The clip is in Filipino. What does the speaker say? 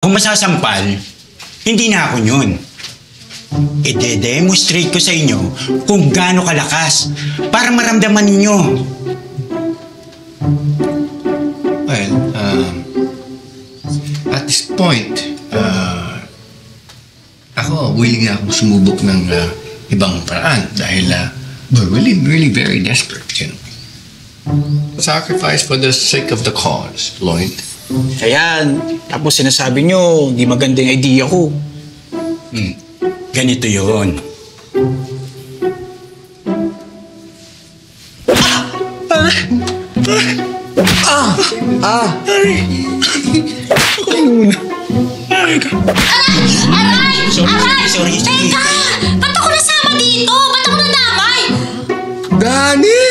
Kung masasampal, hindi na ako yun. I-demonstrate ko sa inyo kung gaano kalakas para maramdaman ninyo. Well, at this point, ako, willing na akong sumubok ng ibang paraan dahil we're really very desperate, you know. Sacrifice for the sake of the cause, Lloyd. Ayan, tapos sinasabi nyo, di magandang idea ko. Ganito yun. Sorry. Teka! Ba't ako nasama dito? Ba't ako nadamay? Dani!